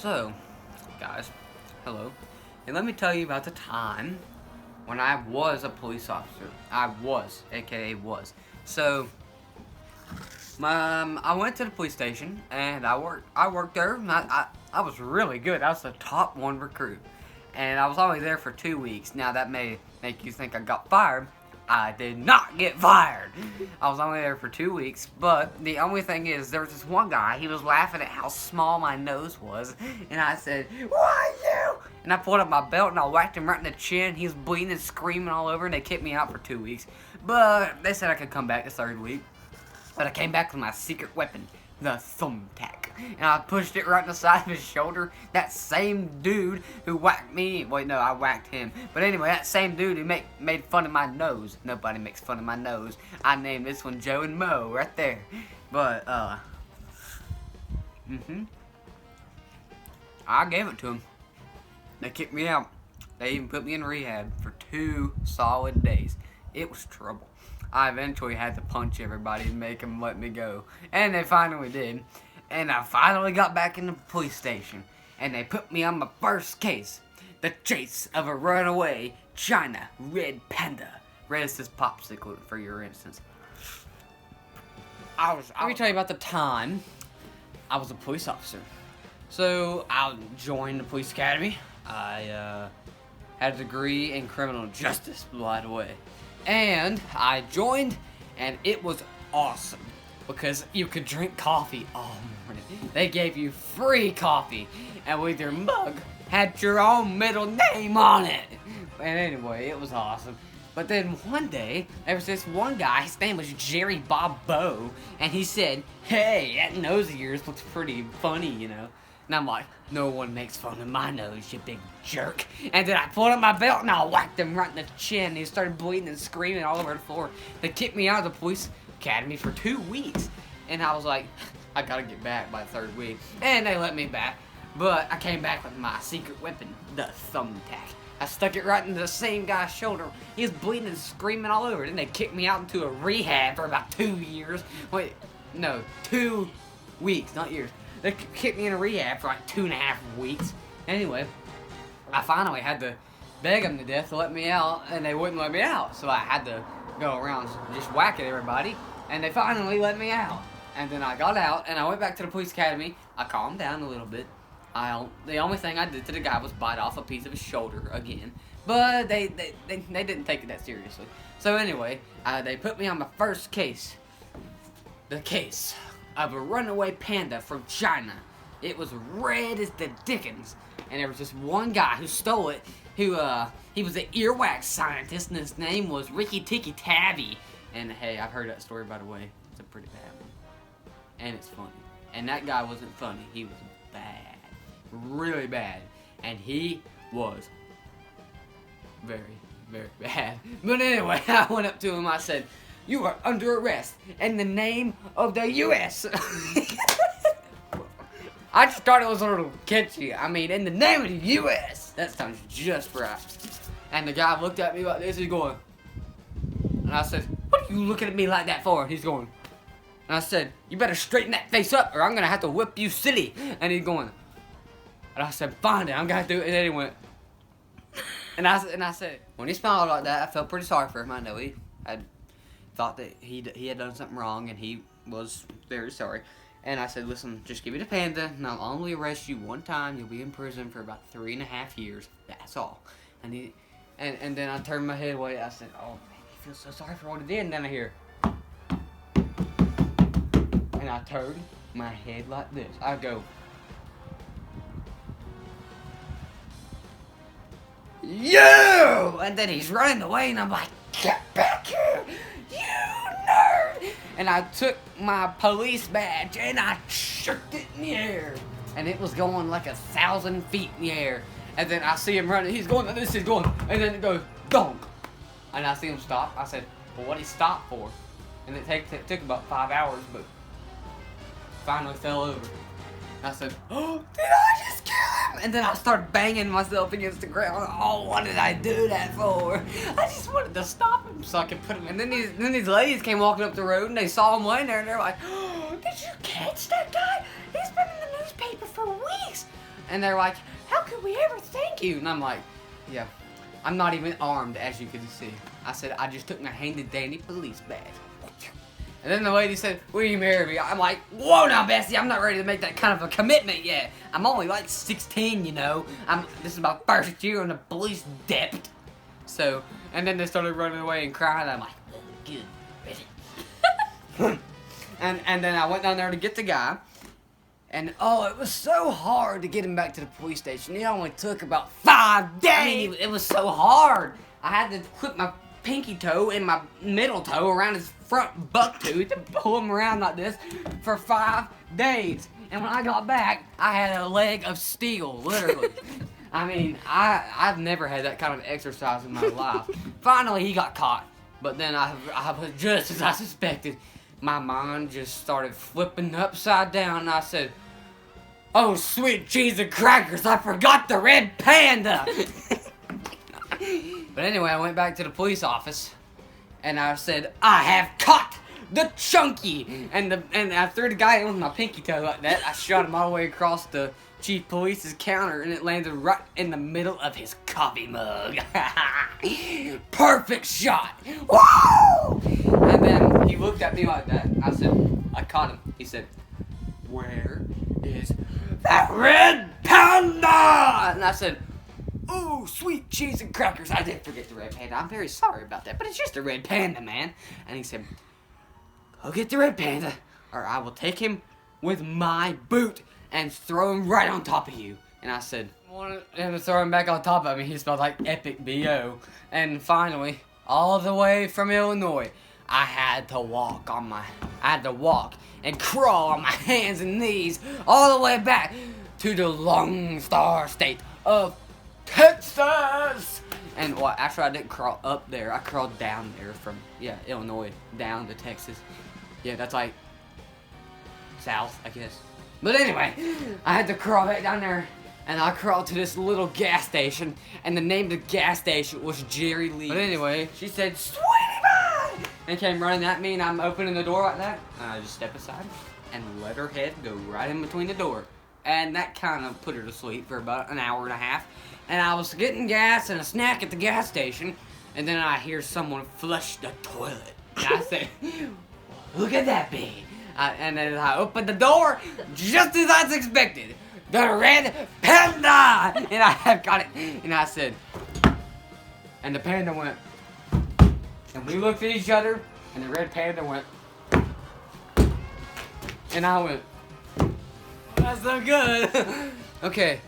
So, guys, hello, and let me tell you about the time when I was a police officer. I was, aka was. So, I went to the police station and I worked there. And I was really good. I was the top one recruit, and I was only there for 2 weeks. Now that may make you think I got fired. I did not get fired. I was only there for 2 weeks, but the only thing is, there was this one guy, he was laughing at how small my nose was, and I said, "Why you?" And I pulled up my belt and I whacked him right in the chin. He was bleeding and screaming all over, and they kicked me out for 2 weeks. But they said I could come back the third week. But I came back with my secret weapon, the thumbtack. And I pushed it right in the side of his shoulder. That same dude who whacked me, wait, no, I whacked him. But anyway, that same dude who made fun of my nose. Nobody makes fun of my nose. I named this one Joe and Mo right there. But, I gave it to him. They kicked me out. They even put me in rehab for 2 solid days. It was trouble. I eventually had to punch everybody and make them let me go. And they finally did. And I finally got back in the police station. And they put me on my first case. The chase of a runaway China red panda. Red is this popsicle, for your instance. Let me tell you about the time I was a police officer. So, I joined the police academy. I had a degree in criminal justice, by the way. And I joined, and it was awesome because you could drink coffee all morning. They gave you free coffee, and with your mug, had your own middle name on it. And anyway, it was awesome. But then one day, there was this one guy, his name was Jerry Bob Bow, and he said, "Hey, that nose of yours looks pretty funny, you know." And I'm like, "No one makes fun of my nose, you big jerk." And then I pulled up my belt and I whacked him right in the chin. And he started bleeding and screaming all over the floor. They kicked me out of the police academy for 2 weeks. And I was like, I gotta get back by the third week. And they let me back. But I came back with my secret weapon, the thumbtack. I stuck it right into the same guy's shoulder. He was bleeding and screaming all over. Then they kicked me out into a rehab for about 2 years. Wait, no, 2 weeks, not years. They kicked me in a rehab for like 2.5 weeks. Anyway, I finally had to beg them to death to let me out, and they wouldn't let me out. So I had to go around just whacking everybody, and they finally let me out. And then I got out, and I went back to the police academy. I calmed down a little bit. The only thing I did to the guy was bite off a piece of his shoulder again. But they didn't take it that seriously. So anyway, they put me on my first case. The case of a runaway panda from China. It was red as the dickens. And there was this one guy who stole it, he was an earwax scientist, and his name was Ricky Tikki Tavi. And hey, I've heard that story, by the way. It's a pretty bad one. And it's funny. And that guy wasn't funny, he was bad. Really bad. And he was very, very bad. But anyway, I went up to him, I said, "You are under arrest in the name of the U.S. I just thought it was a little catchy. I mean, in the name of the U.S. That sounds just right. And the guy looked at me like this. He's going. And I said, "What are you looking at me like that for?" And he's going. And I said, "You better straighten that face up or I'm going to have to whip you silly." And he's going. And I said, "Fine then, I'm going to do it." And then he went. And I said, when he smiled like that, I felt pretty sorry for him. I know he had thought that he had done something wrong, and he was very sorry. And I said, "Listen, just give me the panda, and I'll only arrest you one time. You'll be in prison for about 3.5 years. That's all." And and then I turned my head away. I said, "Oh man, he feels so sorry for what he did." And then I hear, and I turned my head like this. I go, "You!" And then he's running away, and I'm like, "Get back here, you nerd!" And I took my police badge and I shook it in the air, and it was going like 1,000 feet in the air. And then I see him running. He's going like this. He's going, and then it goes donk. And I see him stop. I said, "Well, what did he stop for?" And it took about 5 hours, but finally fell over. And I said, "Oh, did I just kill him?" And then I started banging myself against the ground. Oh, what did I do that for? I just wanted to stop him so I could put him. And then these ladies came walking up the road and they saw him laying there and they're like, "Oh, did you catch that guy? He's been in the newspaper for weeks." And they're like, how could we ever thank you? And I'm like, yeah, I'm not even armed, as you can see. I said, I just took my handy-dandy police badge. And then the lady said, will you marry me? I'm like, whoa now, Bessie, I'm not ready to make that kind of a commitment yet. I'm only like 16, you know. This is my first year in the police depth. So, and then they started running away and crying. I'm like, oh, good, ready. and then I went down there to get the guy. And oh, it was so hard to get him back to the police station. It only took about 5 days. I mean, it was so hard. I had to put my pinky toe and my middle toe around his front buck tooth to pull him around like this for 5 days. And when I got back, I had a leg of steel, literally. I mean, I've never had that kind of exercise in my life. Finally, he got caught. But then I was just as I suspected. My mind just started flipping upside down, and I said, oh, sweet cheese and crackers, I forgot the red panda! But anyway, I went back to the police office, and I said, I have caught the chunky! And I threw the guy in with my pinky toe like that. I shot him all the way across the chief police's counter, and it landed right in the middle of his coffee mug. Perfect shot! Woo! And then he looked at me like that. I said, I caught him. He said, where is that red panda? And I said, oh, sweet cheese and crackers. I did forget the red panda. I'm very sorry about that, but it's just a red panda, man. And he said, go get the red panda, or I will take him with my boot and throw him right on top of you. And I said, I wanted him to throw him back on top of me. He smelled like epic BO. And finally, all the way from Illinois, I had to walk and crawl on my hands and knees all the way back to the Lone Star State of Texas. And well, actually I didn't crawl up there. I crawled down there from, Illinois down to Texas. Yeah, that's like south, I guess. But anyway, I had to crawl back down there, and I crawled to this little gas station, and the name of the gas station was Jerry Lee. But anyway, she said, sweetie pie! And came running at me, and I'm opening the door like that, and I just step aside and let her head go right in between the door. And that kind of put her to sleep for about an hour and a half. And I was getting gas and a snack at the gas station, and then I hear someone flush the toilet. And I said, look at that baby. And then I opened the door, just as I expected. The red panda! And I have got it. And I said, and the panda went. And we looked at each other, and the red panda went. And I went, that's so good. Okay.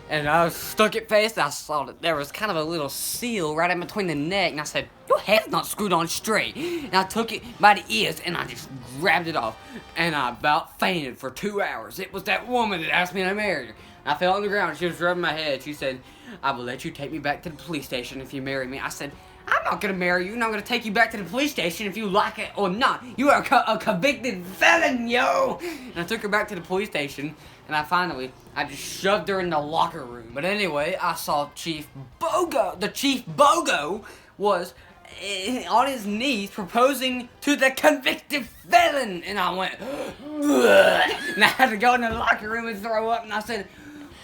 And I was stuck at face, and I saw that there was kind of a little seal right in between the neck, and I said, your head's not screwed on straight. And I took it by the ears, and I just grabbed it off, and I about fainted for 2 hours. It was that woman that asked me to marry her. And I fell on the ground, and she was rubbing my head. She said, I will let you take me back to the police station if you marry me. I said, I'm not going to marry you, and I'm going to take you back to the police station if you like it or not. You are a convicted felon, yo! And I took her back to the police station, and I just shoved her in the locker room. But anyway, I saw Chief Bogo. The Chief Bogo was on his knees proposing to the convicted felon. And I went, and I had to go in the locker room and throw up. And I said,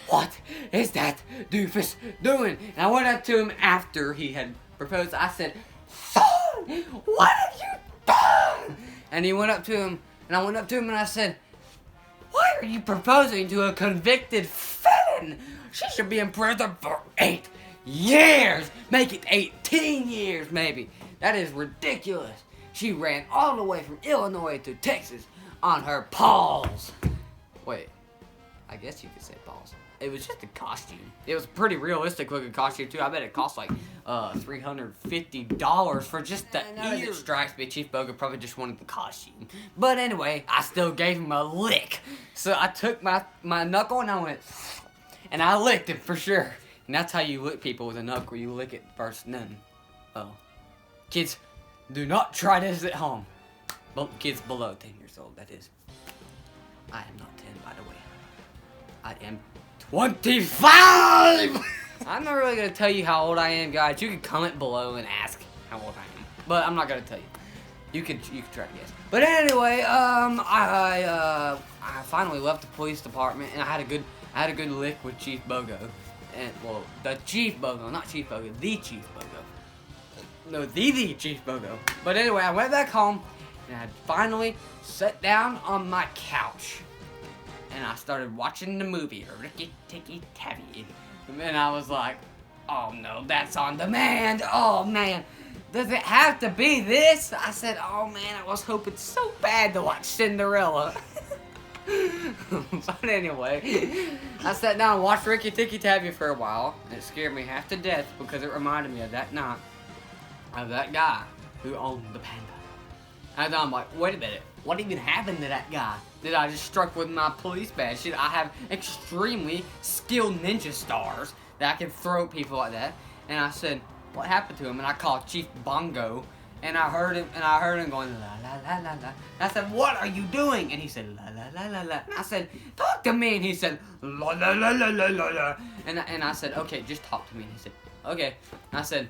what is that doofus doing? And I went up to him after he had proposed. I said, son, what have you done? And he went up to him, and I went up to him and I said, why are you proposing to a convicted felon? She should be in prison for 8 years. Make it 18 years, maybe. That is ridiculous. She ran all the way from Illinois to Texas on her paws. Wait, I guess you could say paws. It was just a costume. It was a pretty realistic looking costume too. I bet it cost like $350 for just the ear. It strikes me Chief Bogo probably just wanted the costume. But anyway, I still gave him a lick. So I took my knuckle and I went, and I licked him for sure. And that's how you lick people with a knuckle. You lick it first and then. Oh. Kids, do not try this at home. Kids below 10 years old, that is. I am not 10, by the way. I am 25! I'm not really going to tell you how old I am, guys. You can comment below and ask how old I am. But I'm not going to tell you. You can try to guess. But anyway, I finally left the police department, and I I had a good lick with Chief Bogo. And, well, the Chief Bogo, not Chief Bogo, the Chief Bogo. No, the Chief Bogo. But anyway, I went back home, and I finally sat down on my couch. And I started watching the movie, Ricky Tikki Tavi. And I was like, oh no, that's on demand. Oh man, does it have to be this? I said, oh man, I was hoping so bad to watch Cinderella. But anyway, I sat down and watched Ricky Tikki Tavi for a while. And it scared me half to death because it reminded me of that night of that guy who owned the panda. And I'm like, wait a minute, what even happened to that guy that I just struck with my police badge? Shit, I have extremely skilled ninja stars that I can throw at people like that. And I said, what happened to him? And I called Chief Bongo, and I heard him going la la la la la. And I said, what are you doing? And he said la la la la la. And I said, talk to me. And he said la la la la la la la. And I said, okay, just talk to me. And he said, okay. And I said,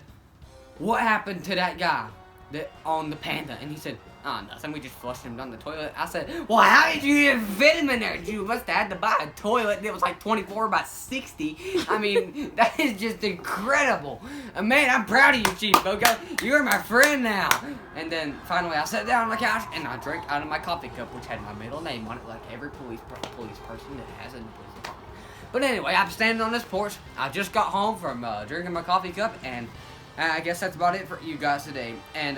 what happened to that guy that owned the panda? And he said, oh, nothing. We just flushed him down the toilet. I said, well, how did you even fit him in there? You must have had to buy a toilet that was like 24 by 60. I mean, that is just incredible. Man, I'm proud of you, Chief Bogo. You're my friend now. And then finally, I sat down on the couch and I drank out of my coffee cup, which had my middle name on it, like every police person that has in the police department. But anyway, I'm standing on this porch. I just got home from drinking my coffee cup, and I guess that's about it for you guys today. And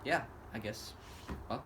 yeah. I guess, well,